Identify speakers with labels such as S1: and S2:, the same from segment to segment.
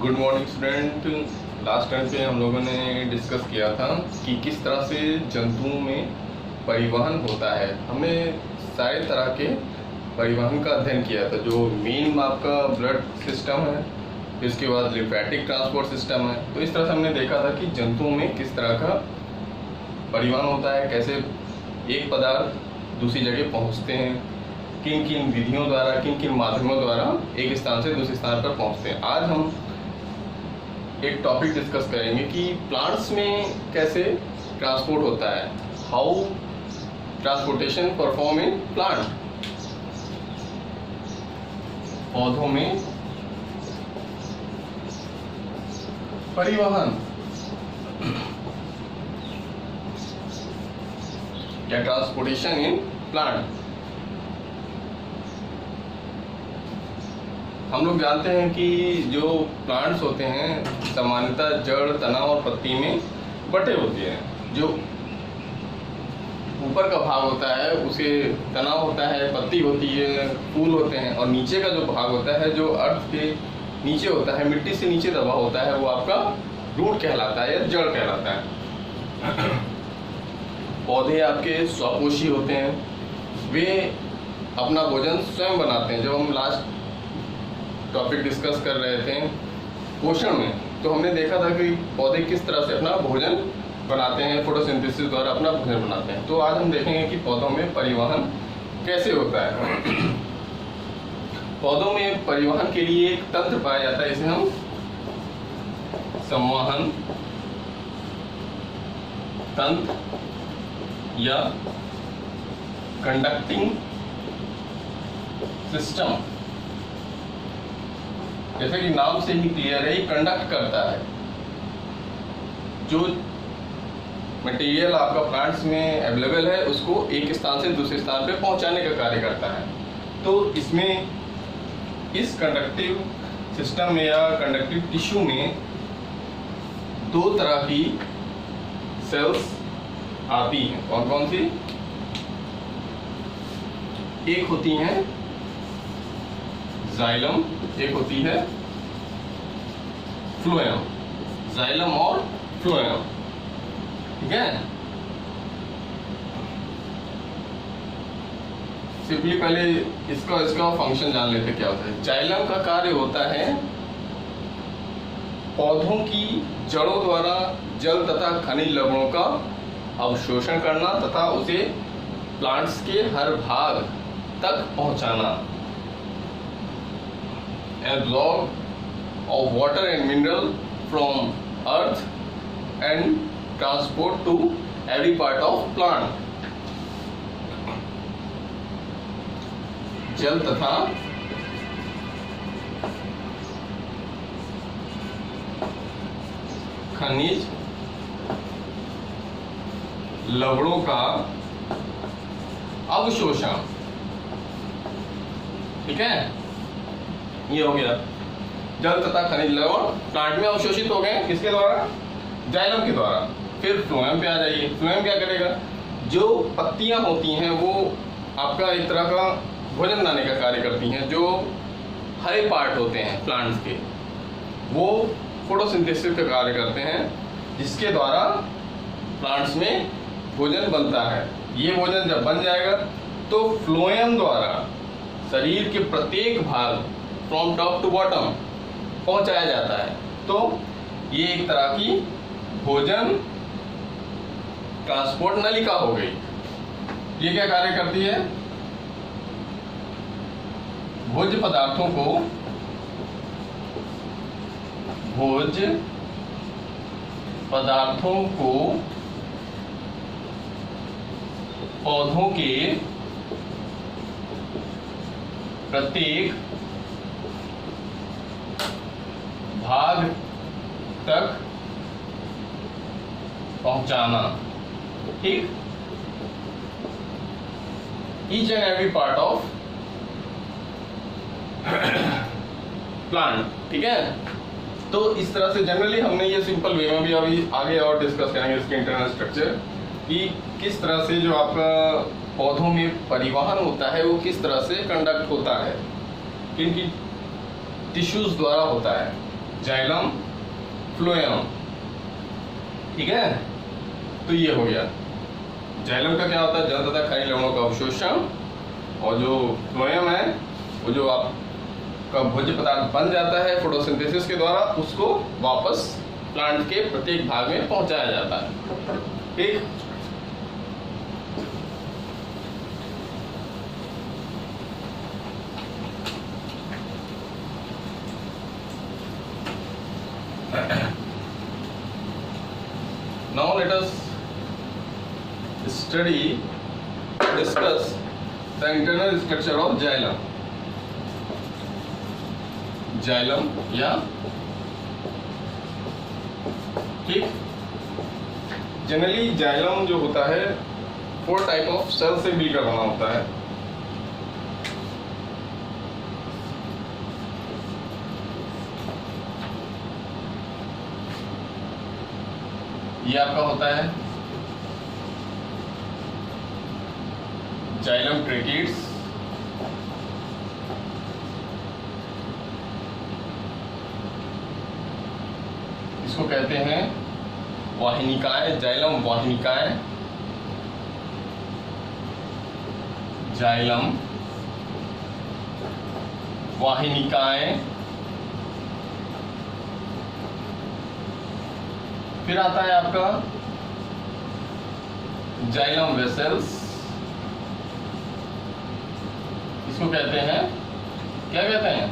S1: Good morning student. Last time पे हम लोगों ने डिस्कस किया था कि किस तरह से जंतुओं में परिवहन होता है। हमने सारे तरह के परिवहन का अध्ययन किया था। जो मेन आपका ब्लड सिस्टम है, इसके बाद लिम्फेटिक ट्रांसपोर्ट सिस्टम है। तो इस तरह से हमने देखा था कि जंतुओं में किस तरह का परिवहन होता है, कैसे एक पदार्थ दूसरी जगह पहुंचते हैं, किन किन विधियों द्वारा, किन किन माध्यमों द्वारा एक स्थान से दूसरे स्थान पर पहुंचते हैं। आज हम एक टॉपिक डिस्कस करेंगे कि प्लांट्स में कैसे ट्रांसपोर्ट होता है, how transportation perform in plant. पौधों में परिवहन या ट्रांसपोर्टेशन इन प्लांट। हम लोग जानते हैं कि जो प्लांट्स होते हैं सामान्यतः जड़, तना और पत्ती में बटे होते हैं। जो ऊपर का भाग होता है उसे तना होता है, पत्ती होती है, फूल होते हैं, और नीचे का जो भाग होता है जो अर्थ के नीचे होता है, मिट्टी से नीचे दबा होता है, वो आपका रूट कहलाता है या जड़ कहलाता है। पौधे आपके स्वपोषी होते हैं, वे अपना भोजन स्वयं बनाते हैं। जब हम लास्ट टॉपिक डिस्कस कर रहे थे पोषण में, तो हमने देखा था कि पौधे किस तरह से अपना भोजन बनाते हैं, फोटोसिंथेसिस द्वारा अपना भोजन बनाते हैं। तो आज हम देखेंगे कि पौधों में परिवहन कैसे होता है। पौधों में परिवहन के लिए एक तंत्र पाया जाता है, इसे हम संवहन तंत्र या कंडक्टिंग सिस्टम। जैसे कि नाम से ही क्लियर है, ये कंडक्ट करता है। जो मटेरियल आपका प्लांट्स में अवेलेबल है उसको एक स्थान से दूसरे स्थान पे पहुंचाने का कार्य करता है। तो इसमें इस कंडक्टिव सिस्टम में या कंडक्टिव टिश्यू में दो तरह की सेल्स आती हैं। कौन कौन सी? एक होती हैं जाइलम, एक होती है फ्लोएम। जाइलम और फ्लोएम, ठीक है। सिंपली पहले इसका फंक्शन जान लेते क्या होता है। जाइलम का कार्य होता है पौधों की जड़ों द्वारा जल तथा खनिज लवणों का अवशोषण करना तथा उसे प्लांट्स के हर भाग तक पहुंचाना। Absorb of water and mineral from earth and transport to every part of plant. जल तथा खनिज लवणों का अवशोषण, ठीक है। ये हो गया जल तथा खनिज लवण प्लांट में अवशोषित हो गए। किसके द्वारा? जाइलम के द्वारा। फिर फ्लोएम पे आ जाइए। फ्लोएम क्या करेगा? जो पत्तियां होती हैं वो आपका एक तरह का भोजन बनाने का कार्य करती हैं। जो हरे पार्ट होते हैं प्लांट्स के, वो फोटोसिंथेसिस का कार्य करते हैं, जिसके द्वारा प्लांट्स में भोजन बनता है। ये भोजन जब बन जाएगा तो फ्लोएम द्वारा शरीर के प्रत्येक भाग फ्रॉम टॉप टू बॉटम पहुंचाया जाता है। तो ये एक तरह की भोजन ट्रांसपोर्ट नलिका हो गई। ये क्या कार्य करती है? भोज्य पदार्थों को पौधों के प्रत्येक भाग तक पहुंचाना, ठीक। Each and every part of plant, ठीक है। तो इस तरह से जनरली हमने ये सिंपल वे में भी अभी आगे और डिस्कस करेंगे इसके इंटरनल स्ट्रक्चर, कि किस तरह से जो आपका पौधों में परिवहन होता है वो किस तरह से कंडक्ट होता है, किन किन टिश्यूज द्वारा होता है। Xylem phloem. ठीक है, तो ये हो गया। जाइलम का क्या होता है, जल तथा खनिज लवणों का अवशोषण, और जो फ्लोएम है वो जो आपका भोज्य पदार्थ बन जाता है फोटोसिंथेसिस के द्वारा, उसको वापस प्लांट के प्रत्येक भाग में पहुंचाया जाता है। ठीक, now let us discuss the internal structure of xylem। Xylem या ठीक, जनरली जाइलम जो होता है 4 टाइप ऑफ सेल से मिलकर बना होता है। ये आपका होता है जाइलम ट्रेकीड्स, इसको कहते हैं वाहिनिकाएं, जाइलम वाहिनिकाएं, जाइलम वाहिनिकाएं। फिर आता है आपका जाइलम वेसल्स, इसको कहते हैं, क्या कहते हैं,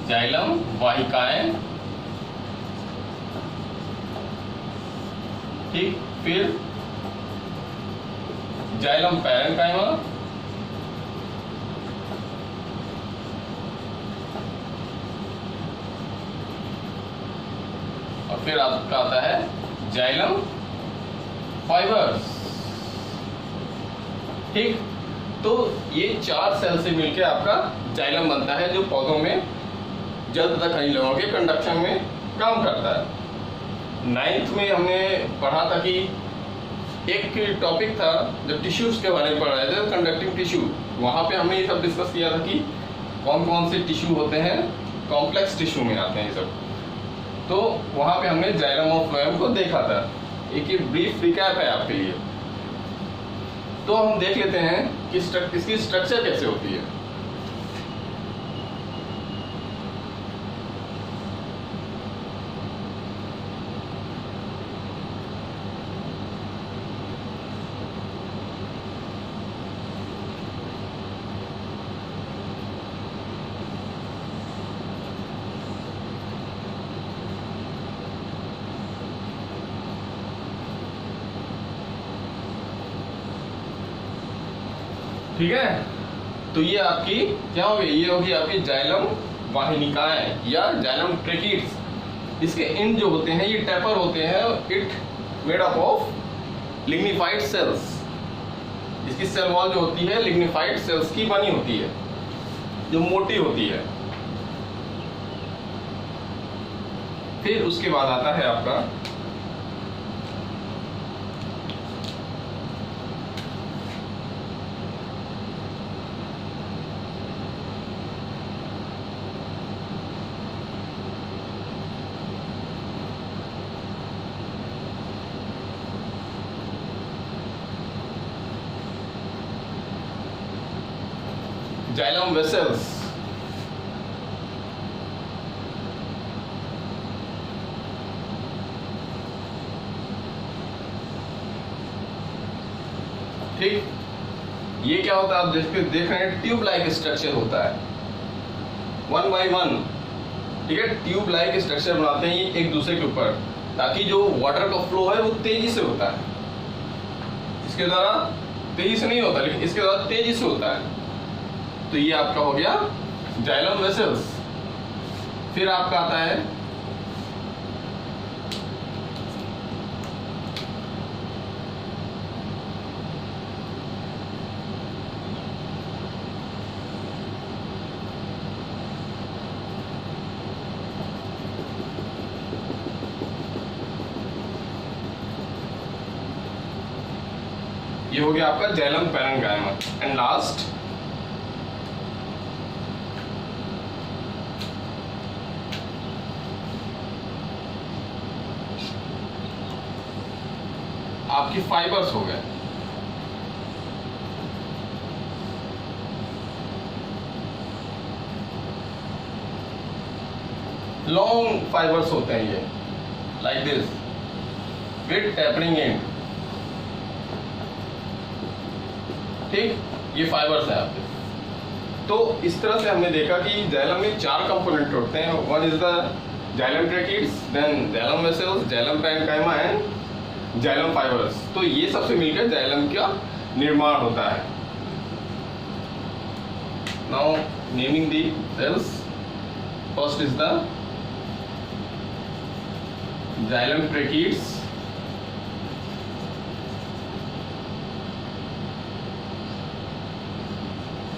S1: जाइलम वाहिकाएं। ठीक, फिर जाइलम पैरेन्काइमा, और फिर आपका आता है जाइलम फाइबर्स। ठीक, तो ये 4 सेल से मिलकर आपका जाइलम बनता है, जो पौधों में जल तथा खनिज लवणों के कंडक्शन में काम करता है। 9th में हमने पढ़ा था कि एक टॉपिक था जब टिश्यूज के बारे में पढ़ रहे थे, कंडक्टिंग टिश्यू, वहाँ पे हमने ये सब डिस्कस किया था कि कौन कौन से टिश्यू होते हैं, कॉम्प्लेक्स टिश्यू में आते हैं ये सब। तो वहाँ पे हमने जाइलम और फ्लोएम को देखा था। एक ब्रीफ रिकैप है आपके लिए, तो हम देख लेते हैं कि इसकी स्ट्रक्चर कैसे होती है। ठीक है, तो ये आपकी क्या होगी, ये होगी आपकी जाइलम वाहिनिकाएं या जाइलम ट्रेकीड्स। इसके इन जो होते हैं ये टेपर होते हैं, it made up of lignified cells. इसकी सेल वॉल जो होती है लिग्निफाइड सेल्स की बनी होती है, जो मोटी होती है। फिर उसके बाद आता है आपका जाइलम वेसल्स। ठीक, ये क्या होता है, आप देख रहे हैं ट्यूब लाइक स्ट्रक्चर होता है 1 by 1। ठीक है, ट्यूब लाइक स्ट्रक्चर बनाते हैं ये एक दूसरे के ऊपर, ताकि जो वाटर का फ्लो है वो तेजी से होता है। इसके द्वारा तेजी से नहीं होता, लेकिन इसके द्वारा तेजी से होता है। तो ये आपका हो गया जाइलम वेसल्स। फिर आपका आता है ये हो गया आपका जाइलम पैरेन्काइमा। एंड लास्ट आपकी फाइबर्स हो गए। लॉन्ग फाइबर्स होते हैं ये, like this with tapering and. ठीक, ये फाइबर्स हैं आपके। तो इस तरह से हमने देखा कि जाइलम में 4 कंपोनेंट होते हैं। One is the xylem tracheids, then xylem vessels, xylem parenchyma and xylem fibres. तो ये सबसे मिलकर जाइलम का निर्माण होता है। Now naming the cells, first is the xylem tracheids,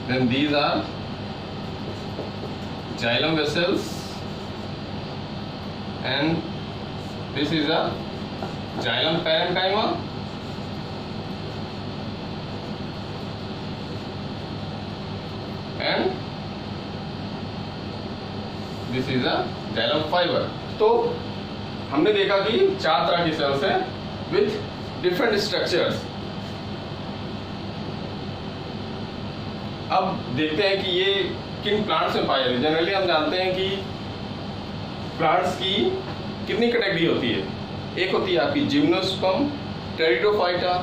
S1: then these are xylem vessels and this is a xylem parenchyma and this is a xylem fiber। तो हमने देखा कि 4 तरह की सेल्स हैं with different structures। अब देखते हैं कि ये किन प्लांट्स में पाए जाते हैं। जनरली हम जानते हैं कि प्लांट्स की कितनी कैटेगरी होती है। एक होती है आपकी जिम्नोस्पर्म, टेरिडोफाइटा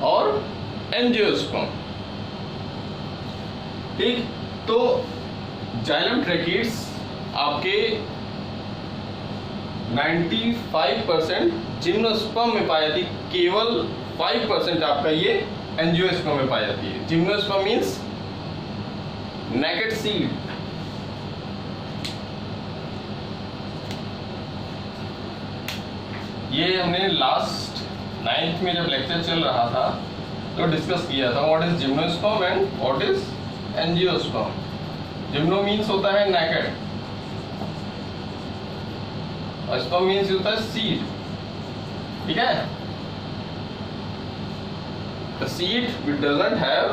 S1: और एंजियोस्पर्म। ठीक, तो जाइलम ट्रैकिड्स आपके 95% जिम्नोस्पर्म में पाई जाती, केवल 5% आपका ये एंजियोस्पर्म में पाई जाती है। Gymnosperm means naked seed. ये हमने लास्ट 9th में जब लेक्चर चल रहा था तो डिस्कस किया था what is gymnosperm and what is angiosperm. Gymno means होता है नेकेड और स्पर्म मीन्स होता है सीड। ठीक है, the seed which doesn't have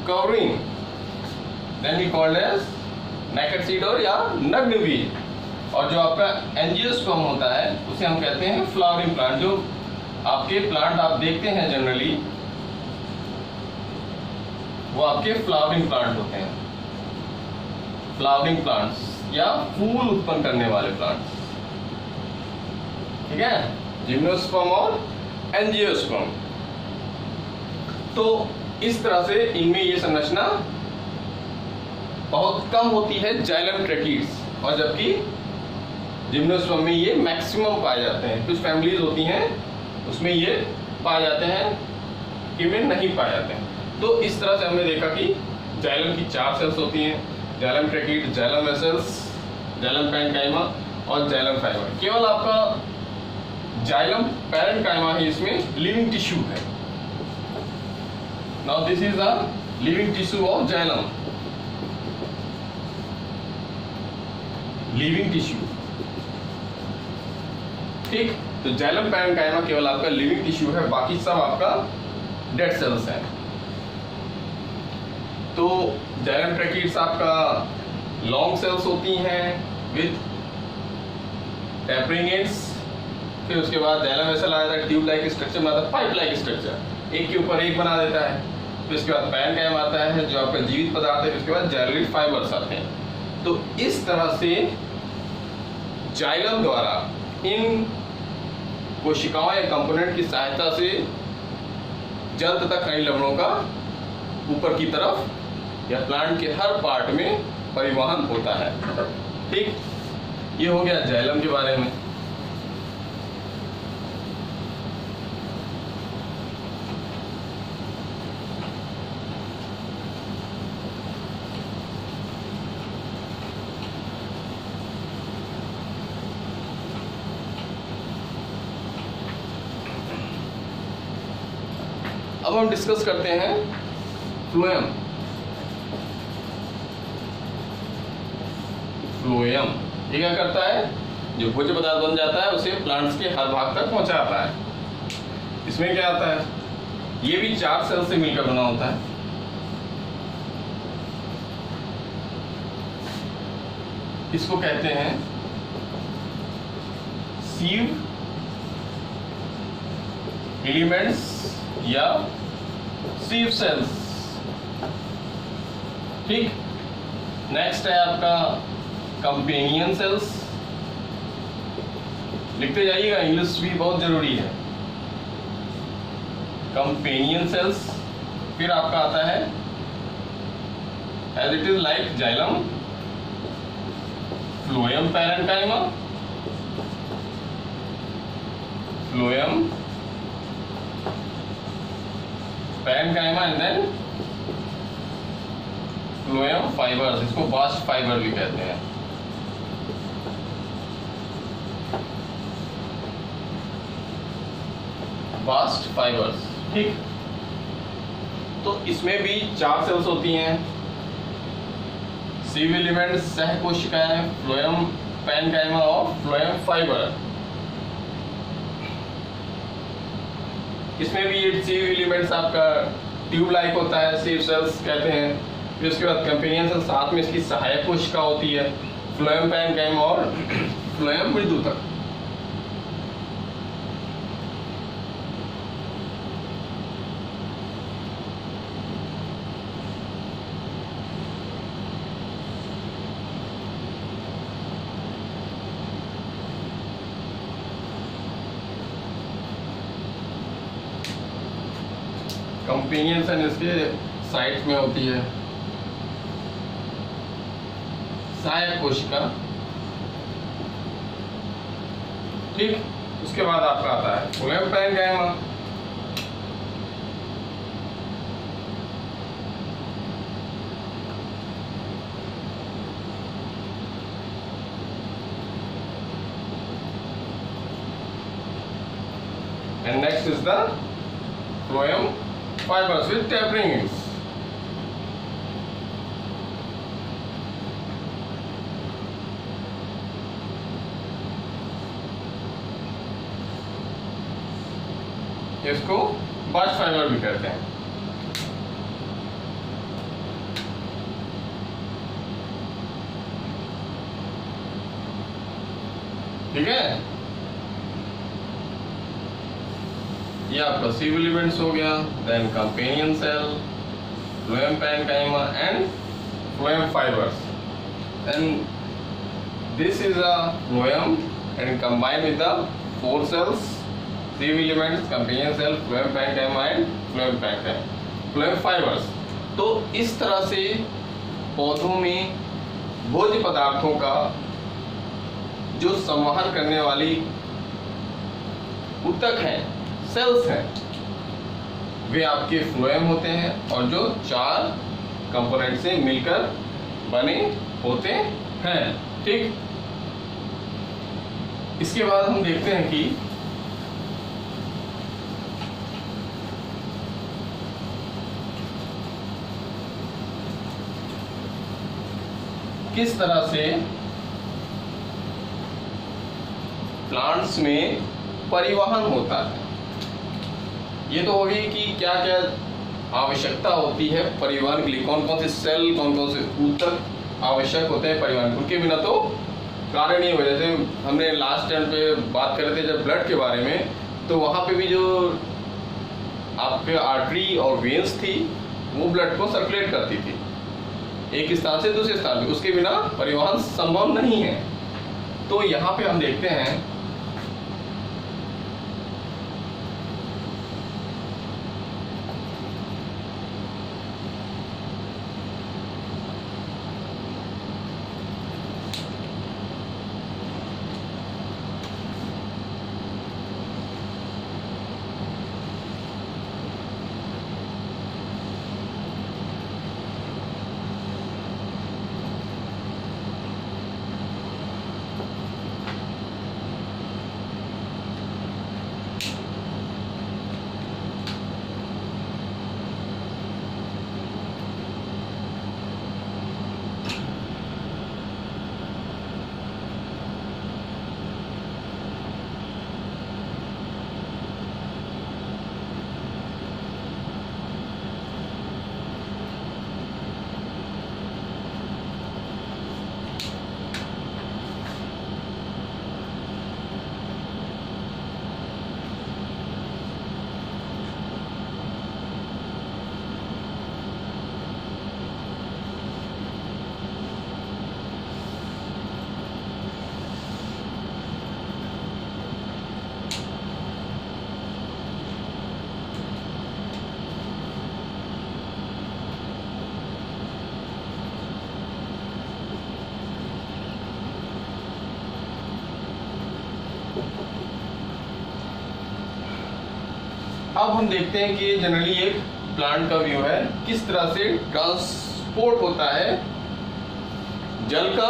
S1: covering then we called as naked seed और या nugged weed। और जो आपका एंजियोस्पर्म होता है उसे हम कहते हैं फ्लावरिंग प्लांट। जो आपके प्लांट आप देखते हैं जनरली वो आपके फ्लावरिंग प्लांट होते हैं, फ्लावरिंग प्लांट्स या फूल उत्पन्न करने वाले प्लांट्स। ठीक है, जिम्नोस्पर्म और एंजियोस्पर्म। तो इस तरह से इनमें ये संरचना बहुत कम होती है जाइलम ट्रैकिड्स, और जबकि जिम्नोस्पर्म में ये मैक्सिमम पाए जाते हैं। कुछ फैमिलीज होती हैं उसमें ये पाए जाते हैं, इनमें नहीं पाए जाते हैं। तो इस तरह से हमने देखा कि जाइलम की 4 सेल्स होती हैं, xylem tracheid, xylem vessels, xylem parenchyma और जाइलम फाइबर। केवल आपका जाइलम पैरेन्काइमा ही इसमें लिविंग टिश्यू है। Now this is a living tissue of xylem, living tissue। ठीक, तो जाइलम पैरेन्काइमा केवल आपका लिविंग टिश्यू है, बाकी सब आपका डेड सेल्स है। तो जाइलम ट्रैकिड्स आपका लॉन्ग सेल्स होती हैं विद टेपरिंग एंड्स। फिर उसके बाद जाइलम वेसल आ जाता है, ट्यूब लाइक स्ट्रक्चर बनाता है, पाइप लाइक स्ट्रक्चर, एक के ऊपर एक बना देता है। फिर उसके बाद पैरेन्काइमा आता है जो आपका जीवित पदार्थ है। फिर उसके बाद जाइलम फाइबर्स आते हैं। तो इस तरह से जाइलम द्वारा इन कोशिकाओं या कंपोनेंट की सहायता से जल तथा खनिज लवणों का ऊपर की तरफ या प्लांट के हर पार्ट में परिवहन होता है। ठीक, ये हो गया जाइलम के बारे में। अब हम डिस्कस करते हैं फ्लोएम। फ्लोएम ये क्या करता है, जो भोज्य पदार्थ बन जाता है उसे प्लांट्स के हर भाग तक पहुंचाता है। इसमें क्या आता है, ये भी 4 सेल से मिलकर बना होता है। इसको कहते हैं सीव एलिमेंट्स या सिव सेल्स। ठीक, नेक्स्ट है आपका कंपेनियन सेल्स। लिखते जाइएगा, इंग्लिश भी बहुत जरूरी है। Companion cells. फिर आपका आता है as it is like xylem, phloem parenchyma, phloem parenchyma and then phloem fibres. इसको बास्ट फाइबर भी कहते हैं। Bast fibres. ठीक, तो इसमें भी 4 सेल्स होती हैं। सिव एलिमेंट, सह कोशिकाएं, फ्लोएम पैरेन्काइमा और फ्लोएम फाइबर। इसमें भी ये सिव एलिमेंट्स आपका ट्यूब लाइक होता है, सिव सेल्स कहते हैं। फिर उसके बाद कंपेनियन सेल, साथ में इसकी सहायक कोशिका होती है, फ्लोएम पैरेन्काइमा और फ्लोएम मृदुतक। कंपेनियन सेल इसके साइड्स में होती है, सहायक कोशिका। ठीक, उसके बाद आपका आता है phloem parenchyma. And next is the phloem fibers with tapering ends. इसको बास्ट फाइबर भी कहते हैं। ठीक है, ये आपका सिव एलिमेंट्स हो गया, then companion cell, phloem parenchyma and phloem fibres. And this is a phloem and combined with the 4 cells, sieve elements, companion cell, phloem parenchyma and phloem parenchyma, phloem fibres. तो इस तरह से पौधों में भोज्य पदार्थों का जो संवहन करने वाली ऊतक है, सेल्स हैं, वे आपके फ्लोएम होते हैं और जो 4 कंपोनेंट से मिलकर बने होते हैं। ठीक, इसके बाद हम देखते हैं कि किस तरह से प्लांट्स में परिवहन होता है। ये तो हो गई कि क्या क्या आवश्यकता होती है परिवहन के लिए, कौन कौन से सेल, कौन कौन से ऊतक आवश्यक होते हैं परिवहन, उनके बिना तो कार्य नहीं हो। जैसे हमने लास्ट टाइम पे बात कर रहे थे जब ब्लड के बारे में, तो वहाँ पे भी जो आपके आर्टरी और वेन्स थी वो ब्लड को सर्कुलेट करती थी एक स्थान से दूसरे स्थान पे, उसके बिना परिवहन संभव नहीं है। तो यहाँ पे हम देखते हैं अब हम देखते हैं कि जनरली एक प्लांट का व्यू है, किस तरह से ट्रांसपोर्ट होता है जल का,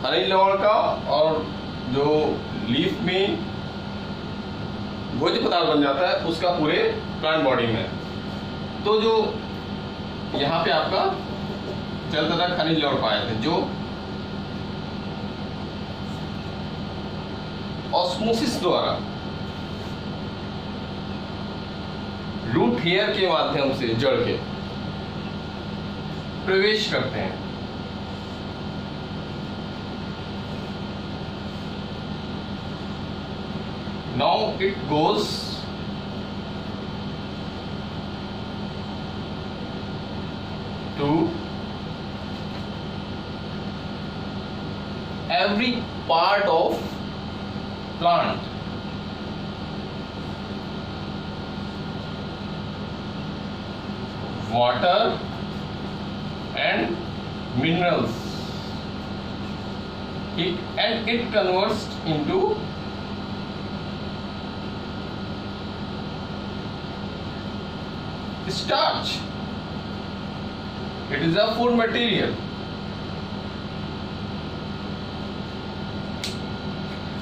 S1: खनिज लवण का और जो लीफ में भोज्य पदार्थ बन जाता है उसका पूरे प्लांट बॉडी में। तो जो यहाँ पे आपका जल तथा खनिज लवण पाए थे, जो ऑस्मोसिस द्वारा रूट हेयर के माध्यम से जड़ के प्रवेश करते हैं। Now it goes to every part of plant. Water and minerals. And it converts into starch. It is a food material.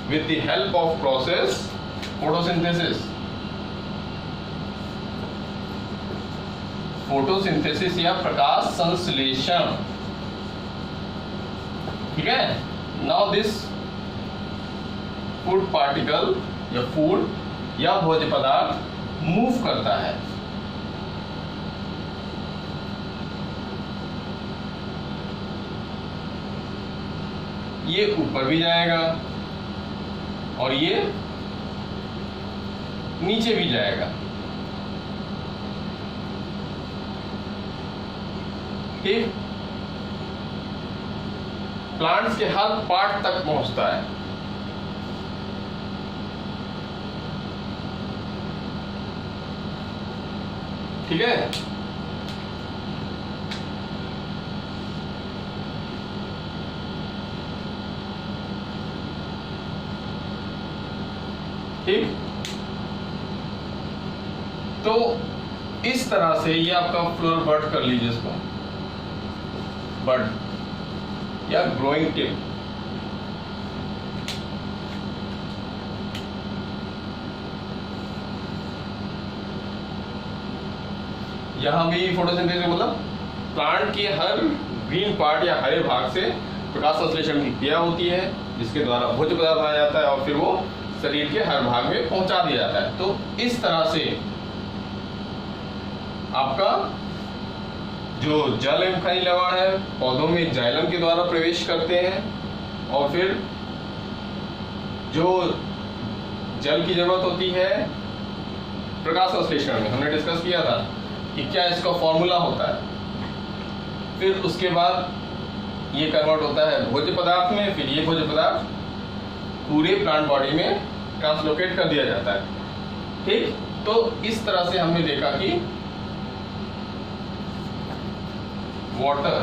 S1: With the help of process photosynthesis. Photosynthesis या प्रकाश संश्लेषण, ठीक है। नाउ दिस फूड पार्टिकल या food या भोज्य पदार्थ move करता है। ये ऊपर भी जाएगा और ये नीचे भी जाएगा, ठीक। प्लांट्स के हर पार्ट तक पहुंचता है। ठीक है। ठीक, तो इस तरह से ये आपका फ्लोर बड कर लीजिए, इसको बड या ग्रोइंग टिप। यहां भी फोटोसिंथेसिस मतलब प्लांट के हर ग्रीन पार्ट या हरे भाग से प्रकाश संश्लेषण की क्रिया होती है, जिसके द्वारा भोज्य पदार्थ बनाया जाता है और फिर वो शरीर के हर भाग में पहुंचा दिया जाता है। तो इस तरह से आपका जो जल एवं खनिज लवण है पौधों में जाइलम के द्वारा प्रवेश करते हैं और फिर जो जल की जरूरत होती है प्रकाश संश्लेषण में, हमने डिस्कस किया था कि क्या इसका फॉर्मूला होता है। फिर उसके बाद ये कन्वर्ट होता है भोज्य पदार्थ में, फिर ये भोज्य पदार्थ पूरे प्लांट बॉडी में ट्रांसलोकेट कर दिया जाता है। ठीक, तो इस तरह से हमने देखा कि वाटर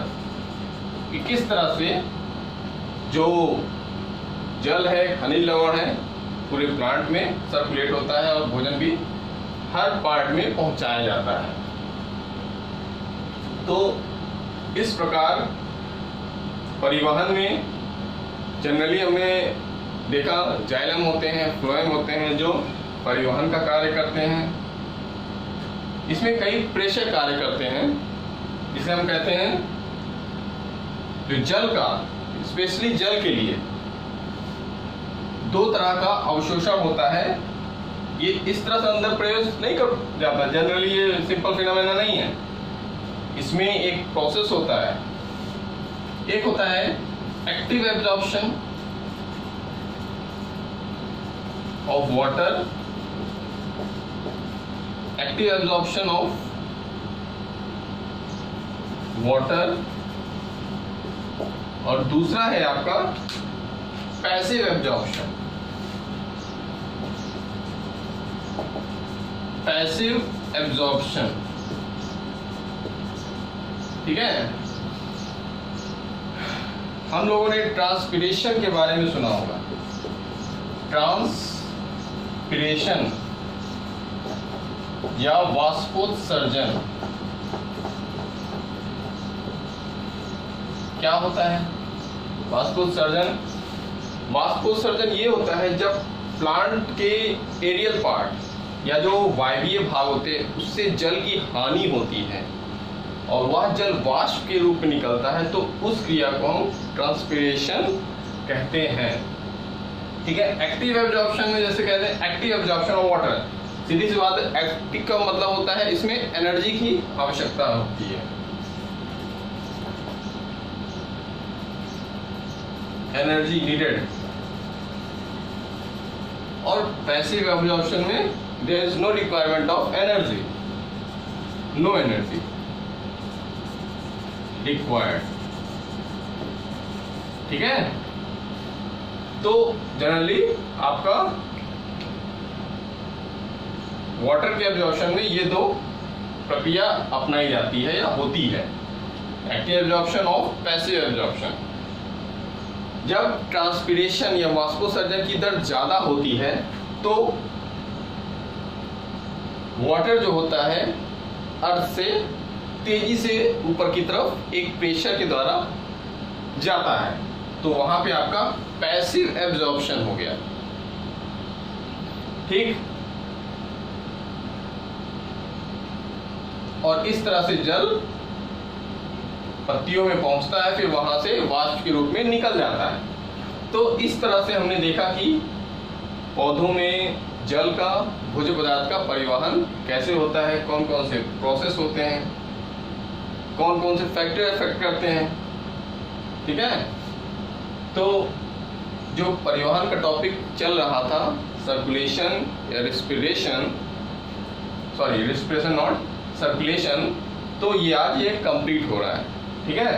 S1: कि किस तरह से जो जल है खनिज लवण है पूरे प्लांट में सर्कुलेट होता है और भोजन भी हर पार्ट में पहुंचाया जाता है। तो इस प्रकार परिवहन में जनरली हमने देखा जाइलम होते हैं, फ्लोएम होते हैं जो परिवहन का कार्य करते हैं। इसमें कई प्रेशर कार्य करते हैं, जिसे हम कहते हैं जो जल का, स्पेशली जल के लिए दो तरह का अवशोषण होता है। ये इस तरह से अंदर प्रवेश नहीं कर जाता, जनरली ये सिंपल फिनोमेना नहीं है। इसमें एक प्रोसेस होता है, एक होता है active absorption of water, active absorption of water, और दूसरा है आपका पैसिव एब्जॉर्प्शन। पैसिव एब्जॉर्प्शन, ठीक है। हम लोगों ने ट्रांसपिरेशन के बारे में सुना होगा। ट्रांसपिरेशन या वाष्पोत्सर्जन क्या होता है? वाष्पोत्सर्जन ये होता है जब प्लांट के एरियल पार्ट या जो वायवीय भाग होते हैं उससे जल की हानि होती है और वह जल वाष्प के रूप में निकलता है, तो उस क्रिया को हम ट्रांसपिरेशन कहते हैं। ठीक है। एक्टिव एब्जॉर्प्शन में जैसे कहते हैं एक्टिव एब्जॉर्प्शन ऑफ वाटर, सीधी सी बात है, एक्टिव का मतलब होता है इसमें एनर्जी की आवश्यकता होती है, एनर्जी नीडेड। और पैसिव एब्जॉर्प्शन में there is no requirement of energy, no energy required. ठीक है। तो जनरली आपका वाटर के एब्जॉर्प्शन में ये दो प्रक्रिया अपनाई जाती है या होती है, एक्टिव एब्जॉर्प्शन और पैसिव एब्जॉर्प्शन। जब ट्रांसपिरेशन या वाष्पोत्सर्जन की दर ज्यादा होती है तो वाटर जो होता है अर्थ से तेजी से ऊपर की तरफ एक प्रेशर के द्वारा जाता है, तो वहां पे आपका पैसिव एब्जॉर्प्शन हो गया। ठीक। और इस तरह से जल पत्तियों में पहुंचता है, फिर वहां से वाष्प के रूप में निकल जाता है। तो इस तरह से हमने देखा कि पौधों में जल का, भोज्य पदार्थ का परिवहन कैसे होता है, कौन कौन से प्रोसेस होते हैं, कौन कौन से फैक्टर इफेक्ट करते हैं। ठीक है। तो जो परिवहन का टॉपिक चल रहा था, सर्कुलेशन या respiration, sorry respiration not circulation, तो ये आज ये कंप्लीट हो रहा है। ठीक है।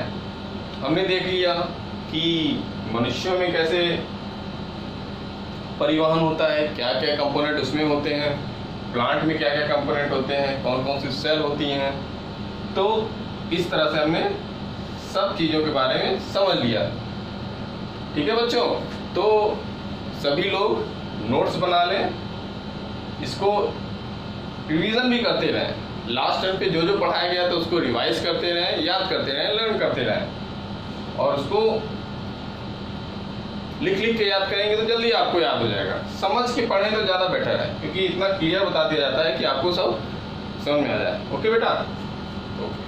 S1: हमने देख लिया कि मनुष्यों में कैसे परिवहन होता है, क्या क्या कंपोनेंट उसमें होते हैं, प्लांट में क्या क्या कंपोनेंट होते हैं, कौन कौन सी सेल होती हैं। तो इस तरह से हमने सब चीज़ों के बारे में समझ लिया। ठीक है बच्चों। तो सभी लोग नोट्स बना लें, इसको रिवीजन भी करते रहें, लास्ट टाइम पे जो जो पढ़ाया गया था उसको रिवाइज करते रहें, याद करते रहें, लर्न करते रहें, और उसको लिख लिख के याद करेंगे तो जल्दी आपको याद हो जाएगा। समझ के पढ़ें तो ज़्यादा बेटर है, क्योंकि इतना क्लियर बता दिया जाता है कि आपको सब समझ में आ जाए। ओके बेटा। ओके।